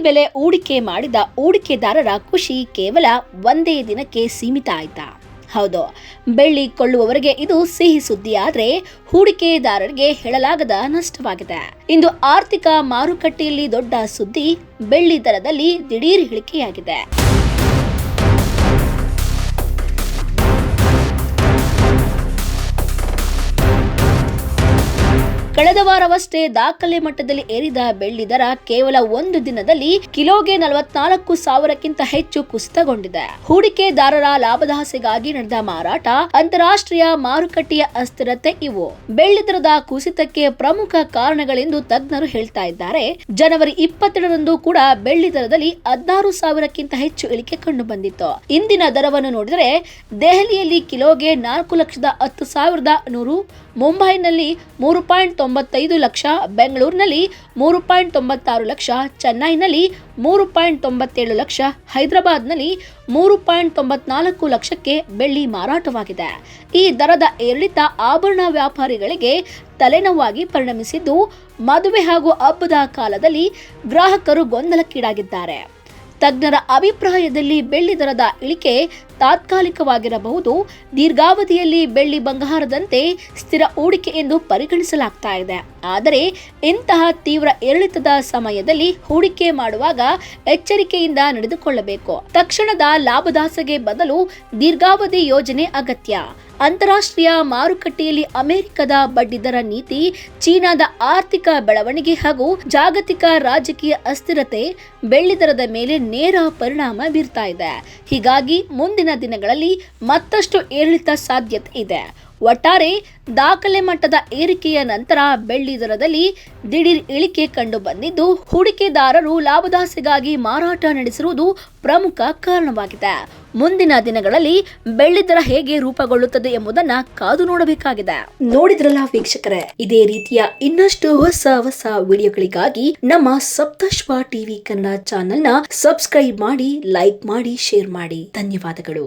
ಬೆಲೆ ಹೂಡಿಕೆ ಮಾಡಿದ ಹೂಡಿಕೆದಾರರ ಖುಷಿ ಕೇವಲ ಒಂದೇ ದಿನಕ್ಕೆ ಸೀಮಿತ ಆಯ್ತಾ? ಹೌದು, ಬೆಳ್ಳಿ ಕೊಳ್ಳುವವರಿಗೆ ಇದು ಸಿಹಿ ಸುದ್ದಿ. ಆದ್ರೆ ಹೂಡಿಕೆದಾರರಿಗೆ ಹೇಳಲಾಗದ ನಷ್ಟವಾಗಿದೆ. ಇಂದು ಆರ್ಥಿಕ ಮಾರುಕಟ್ಟೆಯಲ್ಲಿ ದೊಡ್ಡ ಸುದ್ದಿ, ಬೆಳ್ಳಿ ದರದಲ್ಲಿ ದಿಢೀರ್ ಇಳಿಕೆಯಾಗಿದೆ. ಕಳೆದ ವಾರವಷ್ಟೇ ದಾಖಲೆ ಮಟ್ಟದಲ್ಲಿ ಏರಿದ ಬೆಳ್ಳಿ ದರ ಕೇವಲ ಒಂದು ದಿನದಲ್ಲಿ ಕಿಲೋಗೆ 44,000ಕ್ಕಿಂತ ಹೆಚ್ಚು ಕುಸಿತಗೊಂಡಿದೆ. ಹೂಡಿಕೆದಾರರ ಲಾಭದಾಸೆಗಾಗಿ ನಡೆದ ಮಾರಾಟ, ಅಂತಾರಾಷ್ಟ್ರೀಯ ಮಾರುಕಟ್ಟೆಯ ಅಸ್ಥಿರತೆ ಇವು ಬೆಳ್ಳಿ ದರದ ಕುಸಿತಕ್ಕೆ ಪ್ರಮುಖ ಕಾರಣಗಳೆಂದು ತಜ್ಞರು ಹೇಳ್ತಾ ಇದ್ದಾರೆ. ಜನವರಿ 22ರಂದು ಕೂಡ ಬೆಳ್ಳಿ ದರದಲ್ಲಿ 16,000ಕ್ಕಿಂತ ಹೆಚ್ಚು ಇಳಿಕೆ ಕಂಡು ಬಂದಿತ್ತು. ಇಂದಿನ ದರವನ್ನು ನೋಡಿದರೆ ದೆಹಲಿಯಲ್ಲಿ ಕಿಲೋಗೆ 4,10,100, ಮುಂಬೈನಲ್ಲಿ 3.95 ಲಕ್ಷ, ಬೆಂಗಳೂರಿನಲ್ಲಿ 3.96 ಲಕ್ಷ, ಚೆನ್ನೈನಲ್ಲಿ 3.97 ಲಕ್ಷ, ಹೈದರಾಬಾದ್ನಲ್ಲಿ 3.94 ಲಕ್ಷಕ್ಕೆ ಬೆಳ್ಳಿ ಮಾರಾಟವಾಗಿದೆ. ಈ ದರದ ಏರಿಳಿತ ಆಭರಣ ವ್ಯಾಪಾರಿಗಳಿಗೆ ತಲೆನೋವಾಗಿ ಪರಿಣಮಿಸಿದ್ದು, ಮದುವೆ ಹಾಗೂ ಹಬ್ಬದ ಕಾಲದಲ್ಲಿ ಗ್ರಾಹಕರು ಗೊಂದಲಕ್ಕೀಡಾಗಿದ್ದಾರೆ. ತಜ್ಞರ ಅಭಿಪ್ರಾಯದಲ್ಲಿ ಬೆಳ್ಳಿ ದರದ ಇಳಿಕೆ ತಾತ್ಕಾಲಿಕವಾಗಿರಬಹುದು. ದೀರ್ಘಾವಧಿಯಲ್ಲಿ ಬೆಳ್ಳಿ ಬಂಗಾರದಂತೆ ಸ್ಥಿರ ಹೂಡಿಕೆ ಎಂದು ಪರಿಗಣಿಸಲಾಗ್ತಾ ಇದೆ. ಆದರೆ ಇಂತಹ ತೀವ್ರ ಏರಿಳಿತದ ಸಮಯದಲ್ಲಿ ಹೂಡಿಕೆ ಮಾಡುವಾಗ ಎಚ್ಚರಿಕೆಯಿಂದ ನಡೆದುಕೊಳ್ಳಬೇಕು. ತಕ್ಷಣದ ಲಾಭದಾಸೆಗೆ ಬದಲು ದೀರ್ಘಾವಧಿ ಯೋಜನೆ ಅಗತ್ಯ. ಅಂತಾರಾಷ್ಟ್ರೀಯ ಮಾರುಕಟ್ಟೆಯಲ್ಲಿ ಅಮೆರಿಕದ ಬಡ್ಡಿದರ ನೀತಿ, ಚೀನಾದ ಆರ್ಥಿಕ ಬೆಳವಣಿಗೆ ಹಾಗೂ ಜಾಗತಿಕ ರಾಜಕೀಯ ಅಸ್ಥಿರತೆ ಬೆಳ್ಳಿ ದರದ ಮೇಲೆ ನೇರ ಪರಿಣಾಮ ಬೀರ್ತಾ ಇದೆ. ಹೀಗಾಗಿ ಮುಂದಿನ ದಿನಗಳಲ್ಲಿ ಮತ್ತಷ್ಟು ಏರಿಳಿತ ಸಾಧ್ಯತೆ ಇದೆ. ಒಟ್ಟಾರೆ ದಾಖಲೆ ಮಟ್ಟದ ಏರಿಕೆಯ ನಂತರ ಬೆಳ್ಳಿ ದರದಲ್ಲಿ ದಿಢೀರ್ ಇಳಿಕೆ ಕಂಡು ಬಂದಿದ್ದು, ಹೂಡಿಕೆದಾರರು ಲಾಭದಾಸೆಗಾಗಿ ಮಾರಾಟ ನಡೆಸಿರುವುದು ಪ್ರಮುಖ ಕಾರಣವಾಗಿದೆ. ಮುಂದಿನ ದಿನಗಳಲ್ಲಿ ಬೆಳ್ಳಿ ದರ ಹೇಗೆ ರೂಪುಗೊಳ್ಳುತ್ತದೆ ಎಂಬುದನ್ನ ಕಾದು ನೋಡಬೇಕಾಗಿದೆ. ನೋಡಿದ್ರಲ್ಲ ವೀಕ್ಷಕರೇ, ಇದೇ ರೀತಿಯ ಇನ್ನಷ್ಟು ಹೊಸ ವಿಡಿಯೋಗಳಿಗಾಗಿ ನಮ್ಮ ಸಪ್ತಶ್ವ ಟಿವಿ ಕನ್ನಡ ಚಾನೆಲ್ನ ಸಬ್ಸ್ಕ್ರೈಬ್ ಮಾಡಿ, ಲೈಕ್ ಮಾಡಿ, ಶೇರ್ ಮಾಡಿ. ಧನ್ಯವಾದಗಳು.